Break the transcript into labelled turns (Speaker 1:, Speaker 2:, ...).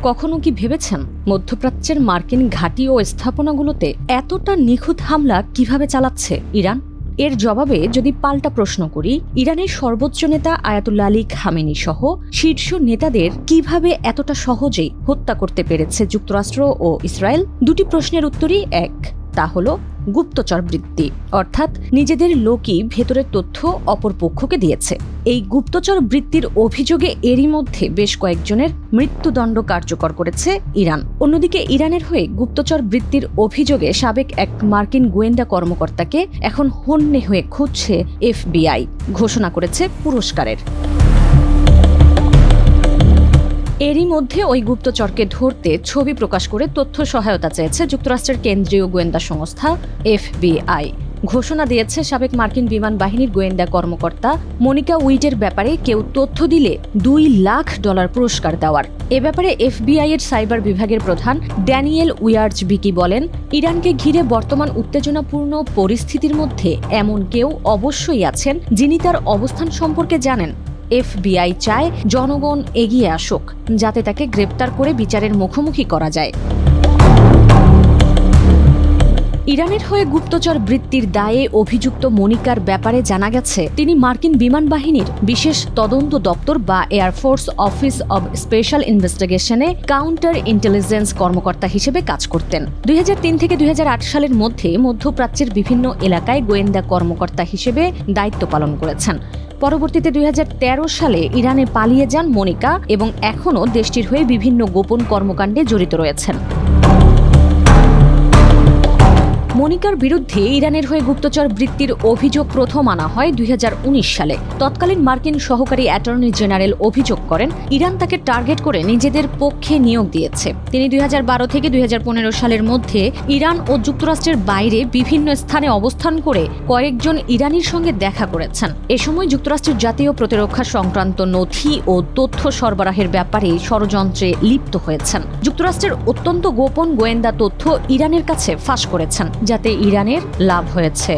Speaker 1: কখনো কি ভেবেছেন মধ্যপ্রাচ্যের মার্কিন ঘাঁটি ও স্থাপনাগুলোতে এতটা নিখুঁত হামলা কিভাবে চালাচ্ছে ইরান? এর জবাবে যদি পাল্টা প্রশ্ন করি, ইরানের সর্বোচ্চ নেতা আয়াতুল্লাহ আলী খামেনি সহ শীর্ষ নেতাদের কিভাবে এতটা সহজেই হত্যা করতে পেরেছে যুক্তরাষ্ট্র ও ইসরায়েল? দুটি প্রশ্নের উত্তরই এক, তা হলো গুপ্তচর বৃত্তি, অর্থাৎ নিজেদের লোকই ভেতরের তথ্য অপর পক্ষকে দিয়েছে। এই গুপ্তচর বৃত্তির অভিযোগে এরই মধ্যে বেশ কয়েকজনের মৃত্যুদণ্ড কার্যকর করেছে ইরান। অন্যদিকে ইরানের হয়ে গুপ্তচর বৃত্তির অভিযোগে সাবেক এক মার্কিন গোয়েন্দা কর্মকর্তাকে এখন হন্যে হয়ে খুঁজছে এফবিআই, ঘোষণা করেছে পুরস্কারের। এরই মধ্যে ওই গুপ্তচরকে ধরতে ছবি প্রকাশ করে তথ্য সহায়তা চেয়েছে যুক্তরাষ্ট্রের কেন্দ্রীয় গোয়েন্দা সংস্থা এফবিআই। ঘোষণা দিয়েছে সাবেক মার্কিন বিমান বাহিনীর গোয়েন্দা কর্মকর্তা মনিকা উইটের ব্যাপারে কেউ তথ্য দিলে $2 লাখ পুরস্কার দেওয়ার। এ ব্যাপারে এফবিআই এর সাইবার বিভাগের প্রধান ড্যানিয়েল উইয়ার্জবিকি বলেন, ইরানকে ঘিরে বর্তমান উত্তেজনাপূর্ণ পরিস্থিতির মধ্যে এমন কেউ অবশ্যই আছেন যিনি তার অবস্থান সম্পর্কে জানেন। এফবিআই চায় জনগণ এগিয়ে আসুক, যাতে তাকে গ্রেপ্তার করে বিচারের মুখোমুখি করা যায়। ইরানের হয়ে গুপ্তচর বৃত্তির দায়ে অভিযুক্ত মনিকার ব্যাপারে জানা গেছে, তিনি মার্কিন বিমান বাহিনীর বিশেষ তদন্ত দপ্তর বা এয়ারফোর্স অফিস অব স্পেশাল ইনভেস্টিগেশনে কাউন্টার ইন্টেলিজেন্স কর্মকর্তা হিসেবে কাজ করতেন। 2003 থেকে 2008 সালের মধ্যে মধ্যপ্রাচ্যের বিভিন্ন এলাকায় গোয়েন্দা কর্মকর্তা হিসেবে দায়িত্ব পালন করেছেন। পরবর্তীতে 2013 সালে ইরানে পালিয়ে যান মনিকা এবং এখনও দেশটির হয়ে বিভিন্ন গোপন কর্মকাণ্ডে জড়িত রয়েছেন। মনিকার বিরুদ্ধে ইরানের হয়ে গুপ্তচর বৃত্তির অভিযোগ প্রথম আনা হয় 2019 সালে। তৎকালীন মার্কিন সহকারী অ্যাটর্নি জেনারেল অভিযোগ করেন, ইরান তাকে টার্গেট করে নিজেদের পক্ষে নিয়োগ দিয়েছে। তিনি 2012 থেকে 2015 সালের মধ্যে ইরান ও যুক্তরাষ্ট্রের বাইরে বিভিন্ন স্থানে অবস্থান করে কয়েকজন ইরানির সঙ্গে দেখা করেছেন। এ সময় যুক্তরাষ্ট্রের জাতীয় প্রতিরক্ষা সংক্রান্ত নথি ও তথ্য সরবরাহের ব্যাপারে ষড়যন্ত্রে লিপ্ত হয়েছেন। যুক্তরাষ্ট্রের অত্যন্ত গোপন গোয়েন্দা তথ্য ইরানের কাছে ফাঁস করেছেন, যাতে ইরানের লাভ হয়েছে।